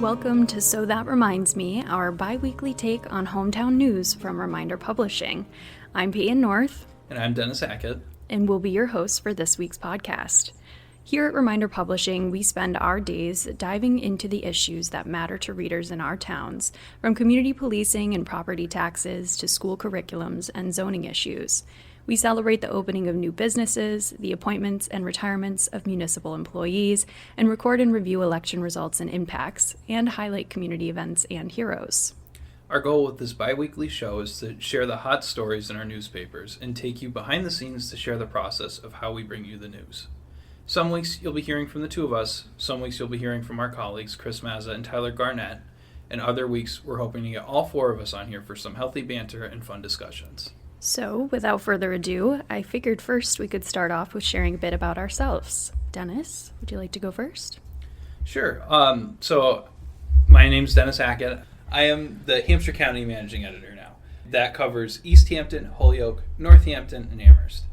welcome to So That Reminds Me, our bi-weekly take on hometown news from Reminder Publishing. I'm Payton North. And I'm Dennis Hackett. And we'll be your hosts for this week's podcast. Here at Reminder Publishing, we spend our days diving into the issues that matter to readers in our towns, from community policing and property taxes to school curriculums and zoning issues. We celebrate the opening of new businesses, the appointments and retirements of municipal employees, and record and review election results and impacts, and highlight community events and heroes. Our goal with this bi-weekly show is to share the hot stories in our newspapers and take you behind the scenes to share the process of how we bring you the news. Some weeks you'll be hearing from the two of us, some weeks you'll be hearing from our colleagues Chris Mazza and Tyler Garnett, and other weeks we're hoping to get all four of us on here for some healthy banter and fun discussions. So, without further ado, I figured first we could start off with sharing a bit about ourselves. Dennis, would you like to go first? Sure. So, my name's Dennis Hackett. I am the Hampshire County Managing Editor now. That covers East Hampton, Holyoke, Northampton, and Amherst.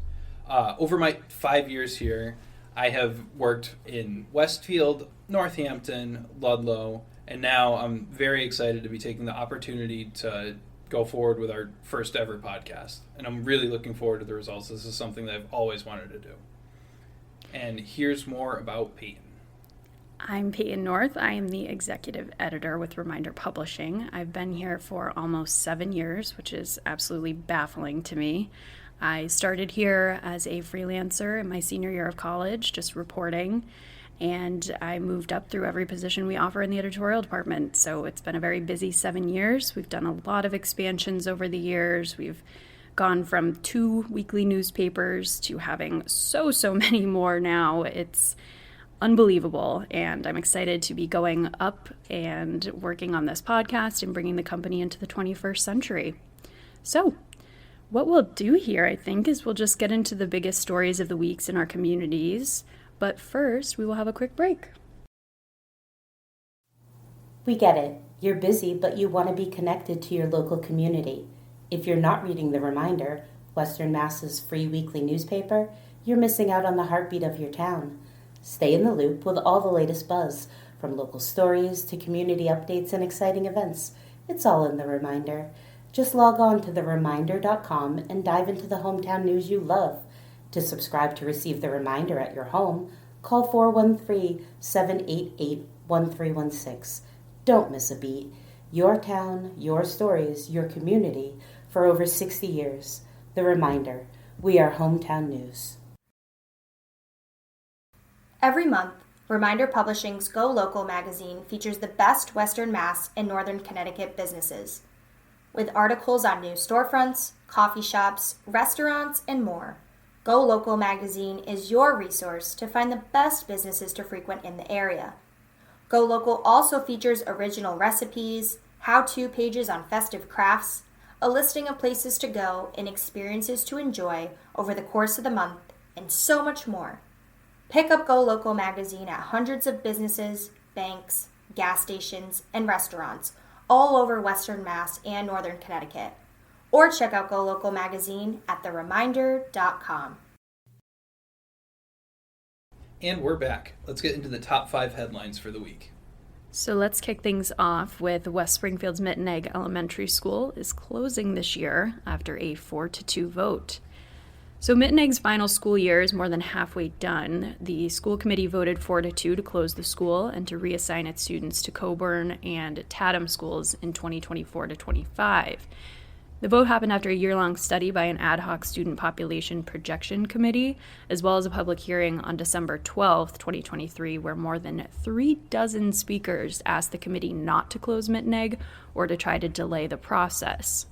Over my 5 years here, I have worked in Westfield, Northampton, Ludlow, and now I'm very excited to be taking the opportunity to go forward with our first ever podcast. And I'm really looking forward to the results. This is something that I've always wanted to do. And here's more about Payton. I'm Payton North. I am the executive editor with Reminder Publishing. I've been here for almost 7 years, which is absolutely baffling to me. I started here as a freelancer in my senior year of college, just reporting, and I moved up through every position we offer in the editorial department. So it's been a very busy 7 years. We've done a lot of expansions over the years. We've gone from 2 weekly newspapers to having so many more now. It's unbelievable, and I'm excited to be going up and working on this podcast and bringing the company into the 21st century. So, what we'll do here, I think, is we'll just get into the biggest stories of the weeks in our communities. But first, we will have a quick break. We get it. You're busy, but you want to be connected to your local community. If you're not reading The Reminder, Western Mass's free weekly newspaper, you're missing out on the heartbeat of your town. Stay in the loop with all the latest buzz, from local stories to community updates and exciting events. It's all in The Reminder. Just log on to thereminder.com and dive into the hometown news you love. To subscribe to receive The Reminder at your home, call 413-788-1316. Don't miss a beat. Your town, your stories, your community for over 60 years. The Reminder. We are hometown news. Every month, Reminder Publishing's Go Local magazine features the best Western Mass and Northern Connecticut businesses, with articles on new storefronts, coffee shops, restaurants, and more. Go Local magazine is your resource to find the best businesses to frequent in the area. Go Local also features original recipes, how-to pages on festive crafts, a listing of places to go and experiences to enjoy over the course of the month, and so much more. Pick up Go Local magazine at hundreds of businesses, banks, gas stations, and restaurants all over Western Mass and Northern Connecticut. Or check out Go Local magazine at thereminder.com. And we're back. Let's get into the top 5 headlines for the week. So let's kick things off with West Springfield's Mittineague Elementary School is closing this year after a 4-2 vote. So Mittineague's final school year is more than halfway done. The school committee voted 4-2 to close the school and to reassign its students to Coburn and Tatham schools in 2024-25. The vote happened after a year-long study by an ad hoc student population projection committee, as well as a public hearing on December 12th, 2023, where more than 36 speakers asked the committee not to close Mittineague or to try to delay the process.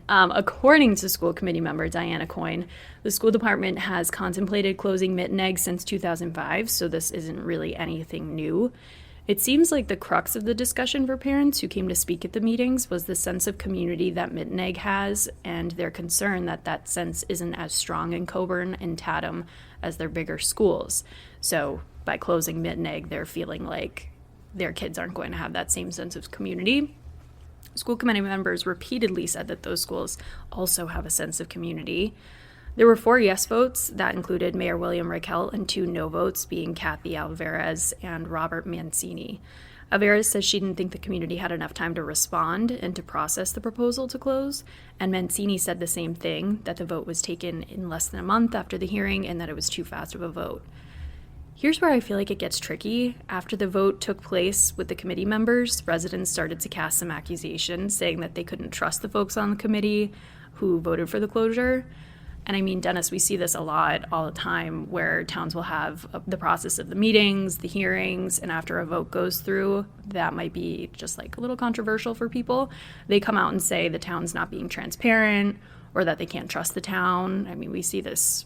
According to school committee member Diana Coyne, the school department has contemplated closing Mittineague since 2005, so this isn't really anything new. It seems like the crux of the discussion for parents who came to speak at the meetings was the sense of community that Mittineague has and their concern that that sense isn't as strong in Coburn and Tatham as their bigger schools. So by closing Mittineague, they're feeling like their kids aren't going to have that same sense of community. School committee members repeatedly said that those schools also have a sense of community. There were 4 yes votes. That included Mayor William Raquel and 2 no votes, being Kathy Alvarez and Robert Mancini. Averis says she didn't think the community had enough time to respond and to process the proposal to close, and Mancini said the same thing, that the vote was taken in less than a month after the hearing and that it was too fast of a vote. Here's where I feel like it gets tricky. After the vote took place with the committee members, residents started to cast some accusations saying that they couldn't trust the folks on the committee who voted for the closure. And I mean, Dennis, we see this a lot all the time where towns will have the process of the meetings, the hearings, and after a vote goes through, that might be just like a little controversial for people. They come out and say the town's not being transparent or that they can't trust the town. I mean, we see this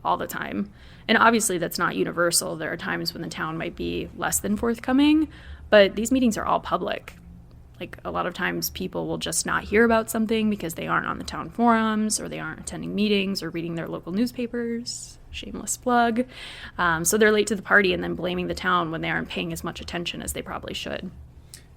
all the time. And obviously that's not universal. There are times when the town might be less than forthcoming, but these meetings are all public. Like a lot of times people will just not hear about something because they aren't on the town forums or they aren't attending meetings or reading their local newspapers. Shameless plug. So they're late to the party and then blaming the town when they aren't paying as much attention as they probably should.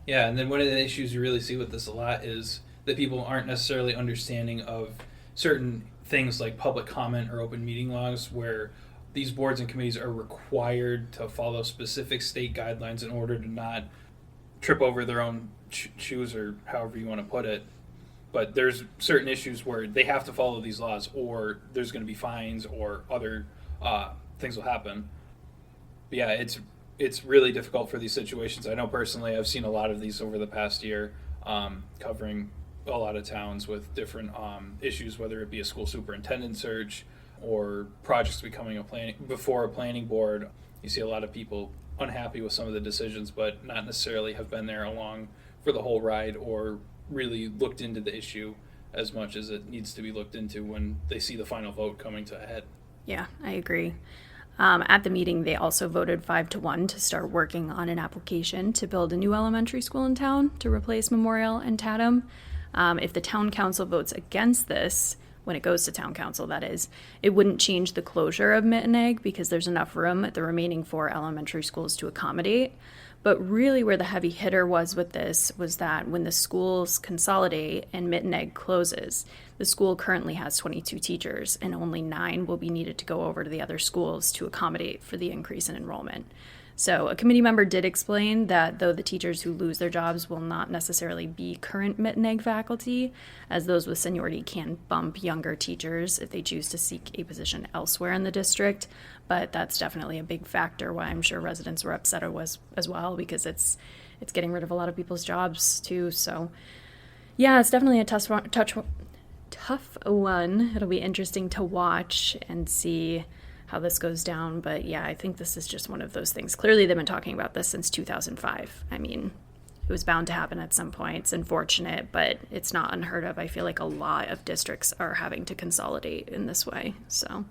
Yeah, and then one of the issues you really see with this a lot is that people aren't necessarily understanding of certain things like public comment or open meeting laws, where these boards and committees are required to follow specific state guidelines in order to not trip over their own shoes, or however you want to put it. But there's certain issues where they have to follow these laws, or there's going to be fines or other things will happen. But yeah, it's really difficult for these situations. I know personally I've seen a lot of these over the past year, covering a lot of towns with different issues, whether it be a school superintendent search or projects becoming before a planning board. You see a lot of people unhappy with some of the decisions, but not necessarily have been there along for the whole ride or really looked into the issue as much as it needs to be looked into when they see the final vote coming to a head. Yeah, I agree. At the meeting, they also voted 5-1 to start working on an application to build a new elementary school in town to replace Memorial and Tatham. If the town council votes against this, when it goes to town council, that is, it wouldn't change the closure of Mittineague because there's enough room at the remaining 4 elementary schools to accommodate. But really where the heavy hitter was with this was that when the schools consolidate and Mittineague closes, the school currently has 22 teachers and only 9 will be needed to go over to the other schools to accommodate for the increase in enrollment. So a committee member did explain that though the teachers who lose their jobs will not necessarily be current Mittineague faculty, as those with seniority can bump younger teachers if they choose to seek a position elsewhere in the district. But that's definitely a big factor why I'm sure residents were upset as well, because it's getting rid of a lot of people's jobs too. So yeah, it's definitely a tough one. It'll be interesting to watch and see how this goes down. But yeah, I think this is just one of those things. Clearly they've been talking about this since 2005. I mean, it was bound to happen at some point. It's unfortunate, but it's not unheard of. I feel like a lot of districts are having to consolidate in this way. So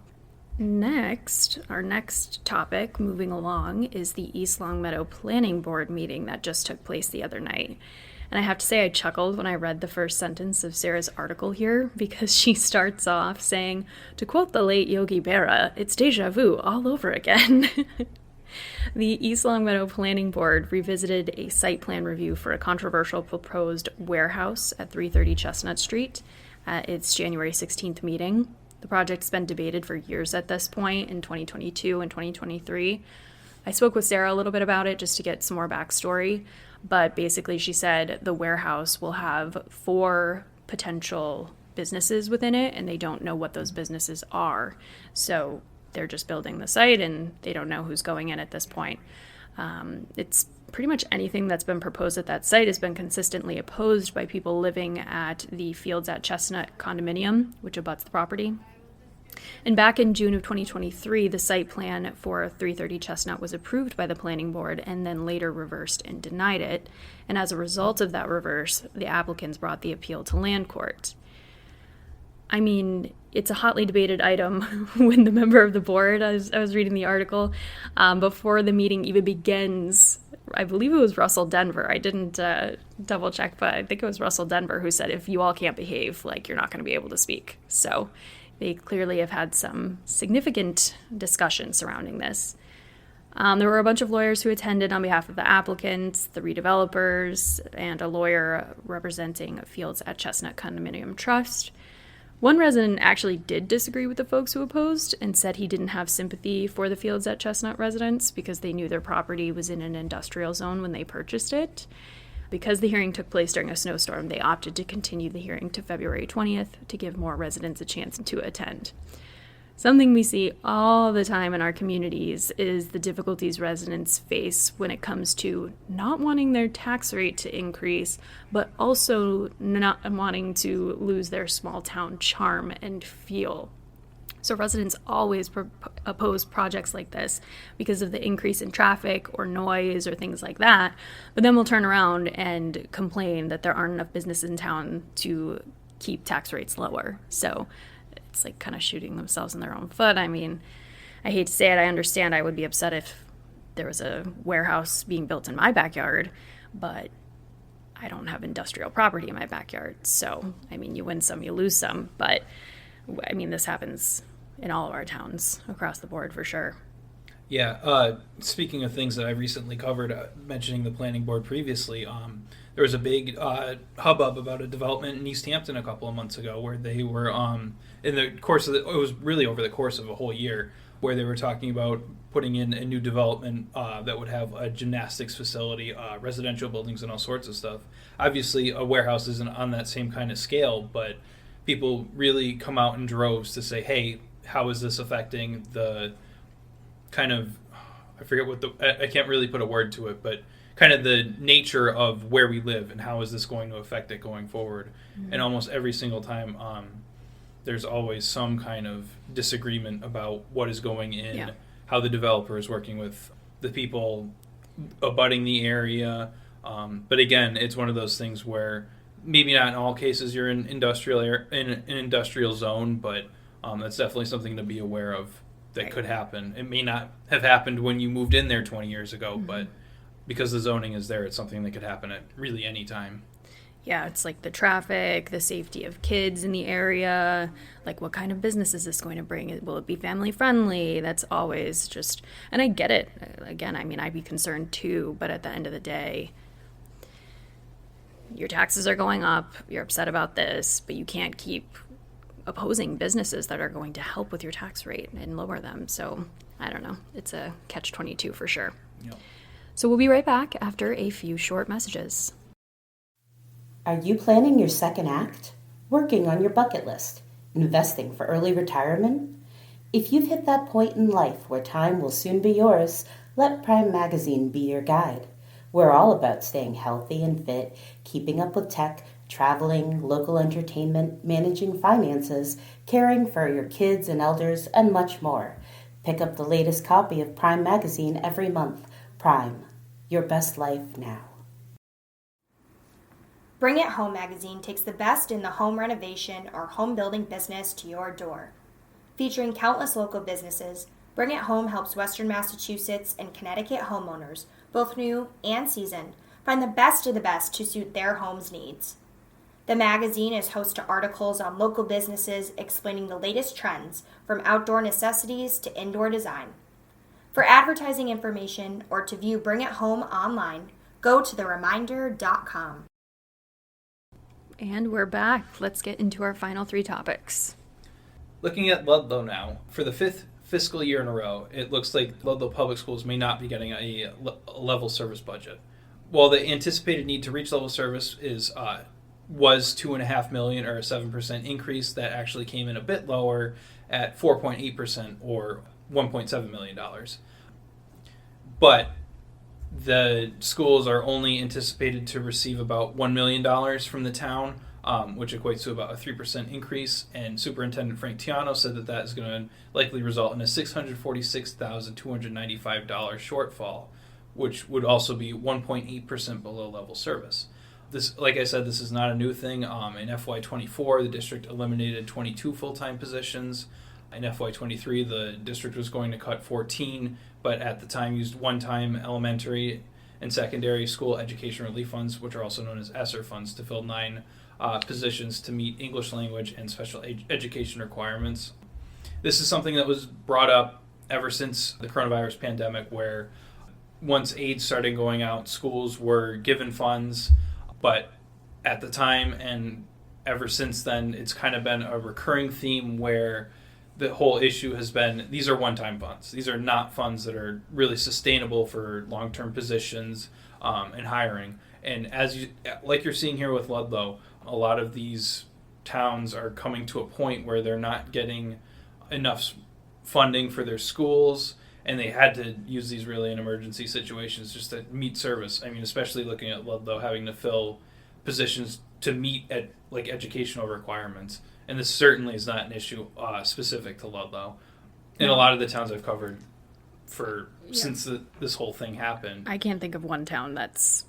our next topic, moving along, is the East Longmeadow Planning Board meeting that just took place the other night. And I have to say I chuckled when I read the first sentence of Sarah's article here, because she starts off saying, to quote the late Yogi Berra, it's deja vu all over again. The East Longmeadow Planning Board revisited a site plan review for a controversial proposed warehouse at 330 Chestnut Street at its January 16th meeting. The project's been debated for years at this point, in 2022 and 2023. I spoke with Sarah a little bit about it just to get some more backstory. But basically she said the warehouse will have 4 potential businesses within it, and they don't know what those businesses are. So they're just building the site, and they don't know who's going in at this point. It's pretty much anything that's been proposed at that site has been consistently opposed by people living at the Fields at Chestnut condominium, which abuts the property. And back in June of 2023, the site plan for 330 Chestnut was approved by the planning board and then later reversed and denied it. And as a result of that reverse, the applicants brought the appeal to land court. I mean, it's a hotly debated item when the member of the board, I was reading the article, before the meeting even begins, I believe it was Russell Denver. I didn't double check, but I think it was Russell Denver who said, if you all can't behave, like, you're not going to be able to speak. So they clearly have had some significant discussion surrounding this. There were a bunch of lawyers who attended on behalf of the applicants, the redevelopers, and a lawyer representing Fields at Chestnut Condominium Trust. One resident actually did disagree with the folks who opposed and said he didn't have sympathy for the Fields at Chestnut residents because they knew their property was in an industrial zone when they purchased it. Because the hearing took place during a snowstorm, they opted to continue the hearing to February 20th to give more residents a chance to attend. Something we see all the time in our communities is the difficulties residents face when it comes to not wanting their tax rate to increase, but also not wanting to lose their small town charm and feel. So residents always oppose projects like this because of the increase in traffic or noise or things like that, but then we'll turn around and complain that there aren't enough businesses in town to keep tax rates lower. So it's like kind of shooting themselves in their own foot. I mean, I hate to say it, I understand I would be upset if there was a warehouse being built in my backyard, but I don't have industrial property in my backyard. So, I mean, you win some, you lose some. But, I mean, this happens in all of our towns across the board for sure. Yeah, speaking of things that I recently covered, mentioning the planning board previously, there was a big hubbub about a development in East Hampton a couple of months ago where they were, in the course of it was really over the course of a whole year, where they were talking about putting in a new development that would have a gymnastics facility, residential buildings, and all sorts of stuff. Obviously, a warehouse isn't on that same kind of scale, but people really come out in droves to say, hey, how is this affecting the kind of, I forget what I can't really put a word to it, but kind of the nature of where we live and how is this going to affect it going forward. Mm-hmm. And almost every single time there's always some kind of disagreement about what is going in, how the developer is working with the people abutting the area. But again, it's one of those things where maybe not in all cases you're in an industrial zone, but that's definitely something to be aware of that could happen. It may not have happened when you moved in there 20 years ago, mm-hmm. but because the zoning is there, it's something that could happen at really any time. Yeah, it's like the traffic, the safety of kids in the area, like what kind of business is this going to bring? Will it be family friendly? That's always just, and I get it. Again, I mean, I'd be concerned too, but at the end of the day, your taxes are going up, you're upset about this, but you can't keep opposing businesses that are going to help with your tax rate and lower them. So I don't know. It's a catch-22 for sure. Yep. So we'll be right back after a few short messages. Are you planning your second act? Working on your bucket list? Investing for early retirement? If you've hit that point in life where time will soon be yours, let Prime Magazine be your guide. We're all about staying healthy and fit, keeping up with tech, traveling, local entertainment, managing finances, caring for your kids and elders, and much more. Pick up the latest copy of Prime Magazine every month. Prime, your best life now. Bring It Home magazine takes the best in the home renovation or home building business to your door. Featuring countless local businesses, Bring It Home helps Western Massachusetts and Connecticut homeowners, both new and seasoned, find the best of the best to suit their home's needs. The magazine is host to articles on local businesses explaining the latest trends from outdoor necessities to indoor design. For advertising information or to view Bring It Home online, go to thereminder.com. And we're back. Let's get into our final three topics. Looking at Ludlow now, for the fifth fiscal year in a row, it looks like Ludlow Public Schools may not be getting a level service budget. While the anticipated need to reach level service was $2.5 million, or a 7% increase, that actually came in a bit lower at 4.8%, or $1.7 million. But the schools are only anticipated to receive about $1 million from the town, which equates to about a 3% increase. And Superintendent Frank Tiano said that is going to likely result in a $646,295 shortfall, which would also be 1.8% below level service. This, like I said, this is not a new thing. In FY24, the district eliminated 22 full-time positions. In FY23, the district was going to cut 14, but at the time used one-time elementary and secondary school education relief funds, which are also known as ESSER funds, to fill 9 positions to meet English language and special education requirements. This is something that was brought up ever since the coronavirus pandemic, where once aid started going out, schools were given funds, but at the time and ever since then, it's kind of been a recurring theme where the whole issue has been these are one-time funds. These are not funds that are really sustainable for long-term positions and hiring. And like you're seeing here with Ludlow, a lot of these towns are coming to a point where they're not getting enough funding for their schools, and they had to use these really in emergency situations just to meet service. I mean, especially looking at Ludlow having to fill positions to meet at like educational requirements. And this certainly is not an issue specific to Ludlow. In a lot of the towns I've covered since this whole thing happened. I can't think of one town that's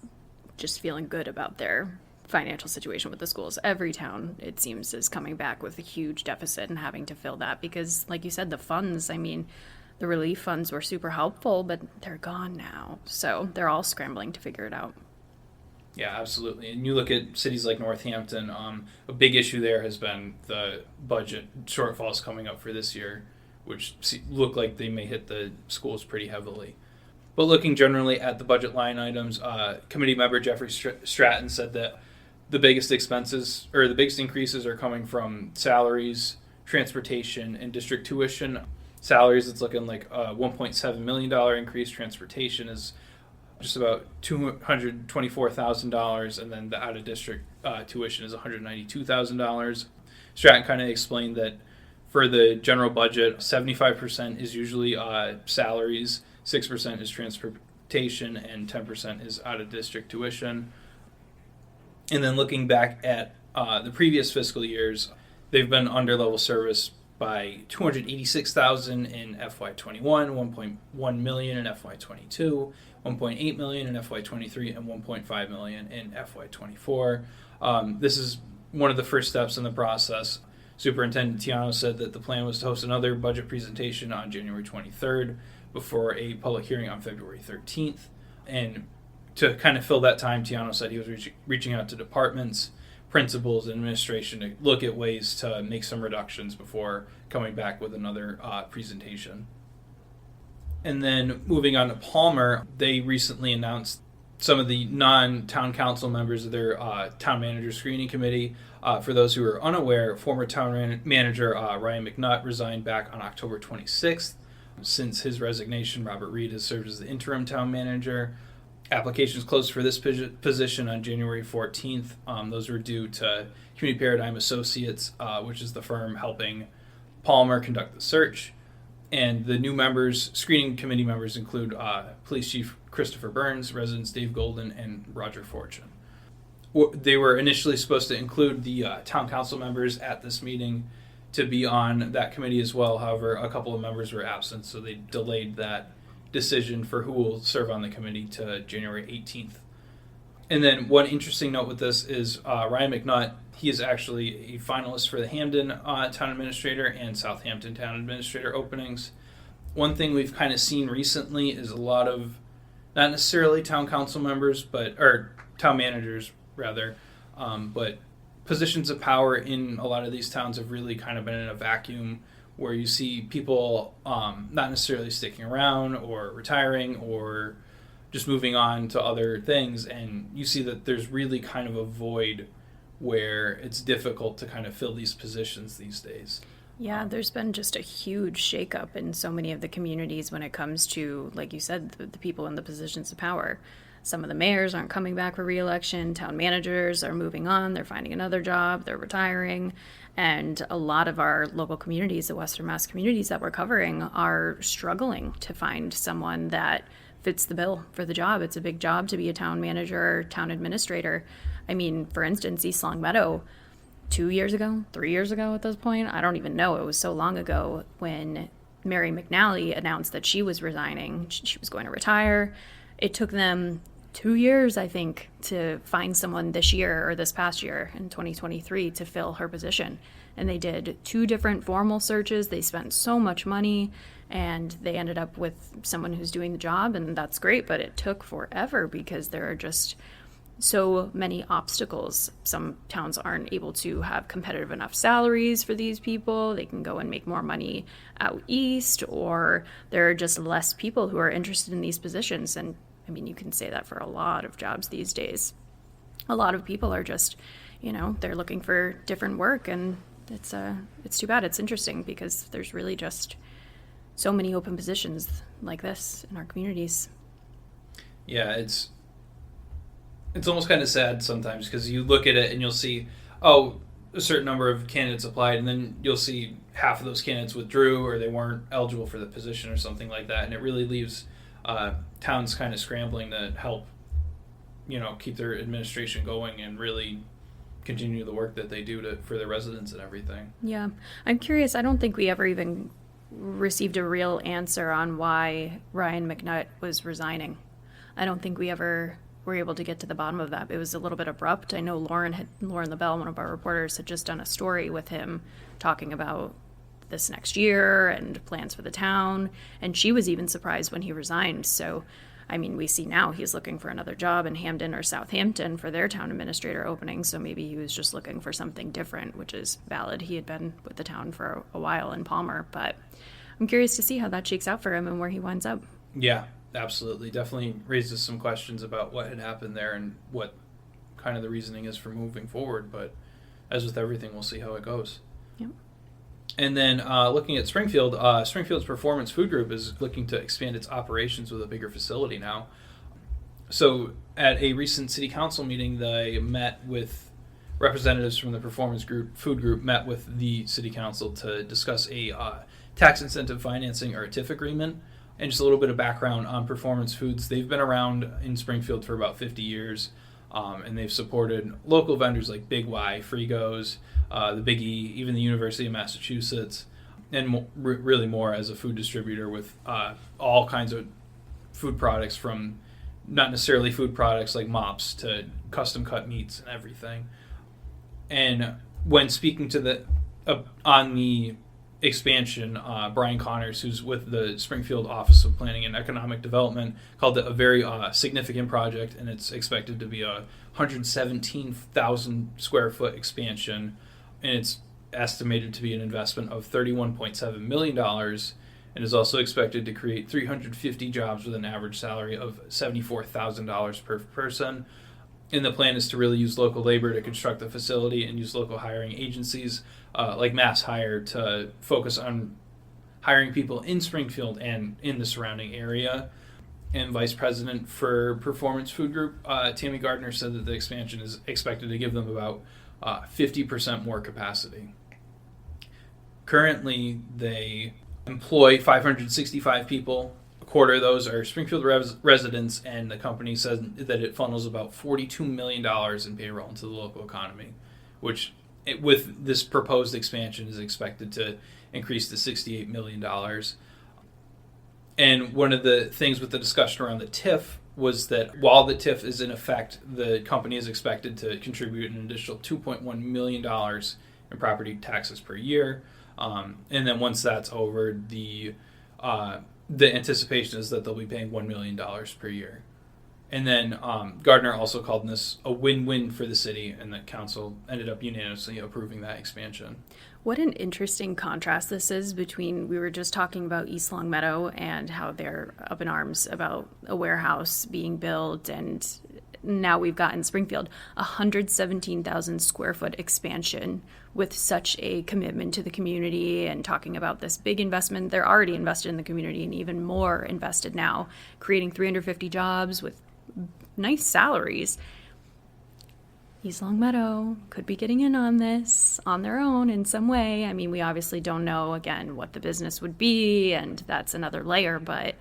just feeling good about their financial situation with the schools. Every town, it seems, is coming back with a huge deficit and having to fill that because, like you said, the funds, I mean, the relief funds were super helpful, but they're gone now. So they're all scrambling to figure it out. Yeah, absolutely. And you look at cities like Northampton, a big issue there has been the budget shortfalls coming up for this year, which look like they may hit the schools pretty heavily. But looking generally at the budget line items, committee member Jeffrey Stratton said that the biggest expenses, or the biggest increases, are coming from salaries, transportation, and district tuition. Salaries, it's looking like a $1.7 million increase. Transportation is just about $224,000, and then the out-of-district tuition is $192,000. Stratton kind of explained that for the general budget, 75% is usually salaries, 6% is transportation, and 10% is out-of-district tuition. And then looking back at the previous fiscal years, they've been under level service by $286,000 in FY21, $1.1 million in FY22, $1.8 million in FY23, and $1.5 million in FY24. This is one of the first steps in the process. Superintendent Tiano said that the plan was to host another budget presentation on January 23rd before a public hearing on February 13th. And to kind of fill that time, Tiano said he was reaching out to departments, principals, and administration to look at ways to make some reductions before coming back with another presentation. And then moving on to Palmer, they recently announced some of the non-town council members of their town manager screening committee. For those who are unaware, former town manager Ryan McNutt resigned back on October 26th. Since his resignation, Robert Reed has served as the interim town manager. Applications closed for this position on January 14th. Those were due to Community Paradigm Associates, which is the firm helping Palmer conduct the search. And the new members, screening committee members, include Police Chief Christopher Burns, residents Dave Golden, and Roger Fortune. They were initially supposed to include the town council members at this meeting to be on that committee as well. However, a couple of members were absent, so they delayed that decision for who will serve on the committee to January 18th. And then one interesting note with this is Ryan McNutt, he is actually a finalist for the Hamden Town Administrator and Southampton Town Administrator openings. One thing we've kind of seen recently is a lot of, not necessarily town council members, or town managers rather, but positions of power in a lot of these towns have really kind of been in a vacuum where you see people not necessarily sticking around or retiring or just moving on to other things, and you see that there's really kind of a void where it's difficult to kind of fill these positions these days. Yeah, there's been just a huge shakeup in so many of the communities when it comes to, like you said, the people in the positions of power. Some of the mayors aren't coming back for re-election. Town managers are moving on. They're finding another job. They're retiring. And a lot of our local communities, the Western Mass communities that we're covering, are struggling to find someone that fits the bill for the job. It's a big job to be a town manager, town administrator. I mean, for instance, East Longmeadow, 2 years ago, 3 years ago at this point, I don't even know. It was so long ago when Mary McNally announced that she was resigning. She was going to retire. It took them 2 years, I think, to find someone this year or this past year in 2023 to fill her position. And they did 2 different formal searches. They spent so much money and they ended up with someone who's doing the job, and that's great, but it took forever because there are just so many obstacles. Some towns aren't able to have competitive enough salaries for these people. They can go and make more money out east, or there are just less people who are interested in these positions. And I mean, you can say that for a lot of jobs these days. A lot of people are just they're looking for different work, and it's too bad. It's interesting because there's really just so many open positions like this in our communities. Yeah, it's almost kind of sad sometimes because you look at it and you'll see, oh, a certain number of candidates applied, and then you'll see half of those candidates withdrew or they weren't eligible for the position or something like that, and it really leaves towns kind of scrambling to help, keep their administration going and really continue the work that they do for their residents and everything. Yeah, I'm curious. I don't think we ever even received a real answer on why Ryan McNutt was resigning. I don't think we ever were able to get to the bottom of that. It was a little bit abrupt. I know Lauren LaBelle, one of our reporters, had just done a story with him talking about this next year and plans for the town, and she was even surprised when he resigned. So, I mean, we see now he's looking for another job in Hamden or Southampton for their town administrator opening, so maybe he was just looking for something different, which is valid. He had been with the town for a while in Palmer, but I'm curious to see how that shakes out for him and where he winds up. Yeah, absolutely. Definitely raises some questions about what had happened there and what kind of the reasoning is for moving forward, but as with everything, we'll see how it goes. Yep. And then looking at Springfield, Springfield's Performance Food Group is looking to expand its operations with a bigger facility now. So at a recent city council meeting, they met with representatives from the Food Group met with the city council to discuss a tax incentive financing or a TIF agreement. And just a little bit of background on Performance Foods. They've been around in Springfield for about 50 years, and they've supported local vendors like Big Y, Frigos, the Big E, even the University of Massachusetts, and really more as a food distributor with all kinds of food products, from not necessarily food products like mops to custom cut meats and everything. And when speaking to on the expansion, Brian Connors, who's with the Springfield Office of Planning and Economic Development, called it a very significant project, and it's expected to be a 117,000 square foot expansion, and it's estimated to be an investment of $31.7 million, and is also expected to create 350 jobs with an average salary of $74,000 per person. And the plan is to really use local labor to construct the facility and use local hiring agencies like Mass Hire to focus on hiring people in Springfield and in the surrounding area. And Vice President for Performance Food Group, Tammy Gardner, said that the expansion is expected to give them about 50% more capacity. Currently, they employ 565 people. A quarter of those are Springfield residents, and the company says that it funnels about $42 million in payroll into the local economy, which with this proposed expansion is expected to increase to $68 million. And one of the things with the discussion around the TIF was that while the TIF is in effect, the company is expected to contribute an additional $2.1 million in property taxes per year. And then once that's over, the anticipation is that they'll be paying $1 million per year. And then Gardner also called this a win-win for the city, and the council ended up unanimously approving that expansion. What an interesting contrast this is between, we were just talking about East Longmeadow and how they're up in arms about a warehouse being built, and now we've got in Springfield 117,000 square foot expansion with such a commitment to the community, and talking about this big investment. They're already invested in the community and even more invested now, creating 350 jobs with nice salaries. East Longmeadow could be getting in on this on their own in some way. I mean, we obviously don't know, again, what the business would be, and that's another layer, but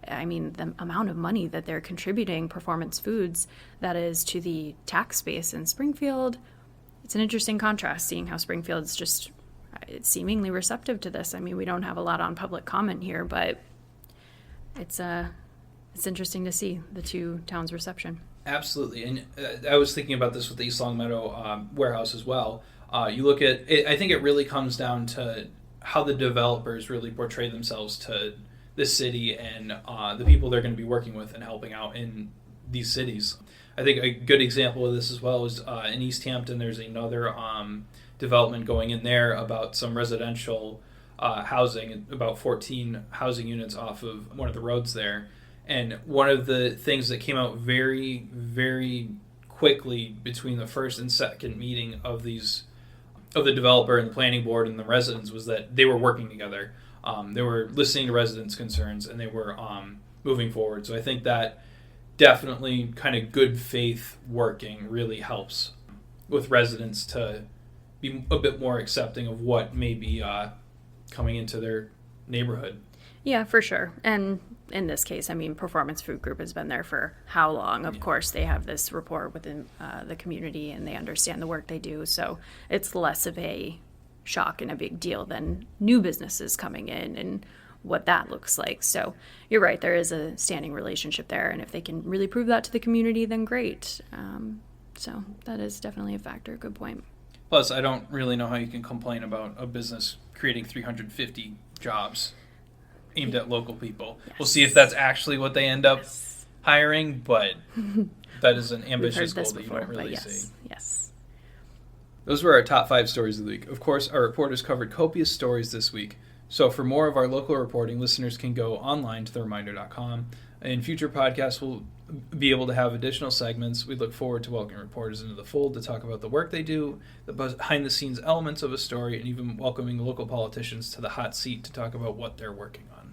I mean, the amount of money that they're contributing, Performance Foods, that is to the tax base in Springfield, it's an interesting contrast, seeing how Springfield's just seemingly receptive to this. I mean, we don't have a lot on public comment here, but it's interesting to see the two towns' reception. Absolutely, and I was thinking about this with the East Longmeadow warehouse as well. You look at it, I think it really comes down to how the developers really portray themselves to the city and the people they're going to be working with and helping out in these cities. I think a good example of this as well is in East Hampton. There's another development going in there about some residential housing, about 14 housing units off of one of the roads there. And one of the things that came out very, very quickly between the first and second meeting of the developer and the planning board and the residents was that they were working together. They were listening to residents' concerns, and they were moving forward. So I think that definitely kind of good faith working really helps with residents to be a bit more accepting of what may be coming into their neighborhood. Yeah, for sure. And in this case, I mean, Performance Food Group has been there for how long? Of course, they have this rapport within the community, and they understand the work they do. So it's less of a shock and a big deal than new businesses coming in and what that looks like. So you're right, there is a standing relationship there. And if they can really prove that to the community, then great. So that is definitely a factor. Good point. Plus, I don't really know how you can complain about a business creating 350 jobs aimed at local people. Yes. We'll see if that's actually what they end up hiring, but that is an ambitious goal that you don't really see. Yes. Those were our top 5 stories of the week. Of course, our reporters covered copious stories this week. So for more of our local reporting, listeners can go online to thereminder.com. In future podcasts, we'll be able to have additional segments. We look forward to welcoming reporters into the fold to talk about the work they do, the behind-the-scenes elements of a story, and even welcoming local politicians to the hot seat to talk about what they're working on.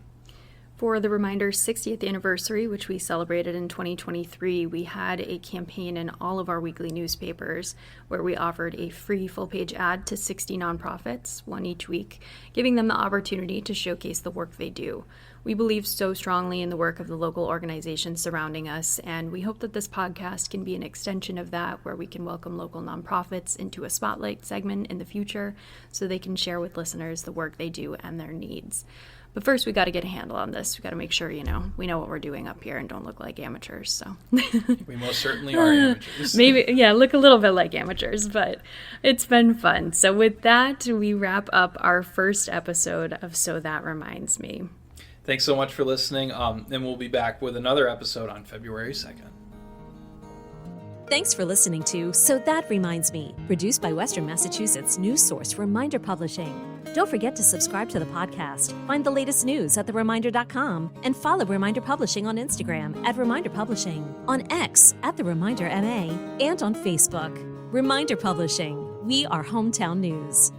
For the Reminder's 60th anniversary, which we celebrated in 2023, we had a campaign in all of our weekly newspapers where we offered a free full-page ad to 60 nonprofits, one each week, giving them the opportunity to showcase the work they do. We believe so strongly in the work of the local organizations surrounding us, and we hope that this podcast can be an extension of that, where we can welcome local nonprofits into a spotlight segment in the future so they can share with listeners the work they do and their needs. But first, we got to get a handle on this. We got to make sure, we know what we're doing up here and don't look like amateurs. So We most certainly are amateurs. Maybe, look a little bit like amateurs, but it's been fun. So with that, we wrap up our first episode of So That Reminds Me. Thanks so much for listening, and we'll be back with another episode on February 2nd. Thanks for listening to So That Reminds Me, produced by Western Massachusetts news source Reminder Publishing. Don't forget to subscribe to the podcast, find the latest news at thereminder.com, and follow Reminder Publishing on Instagram at Reminder Publishing, on X at The Reminder MA, and on Facebook. Reminder Publishing, we are hometown news.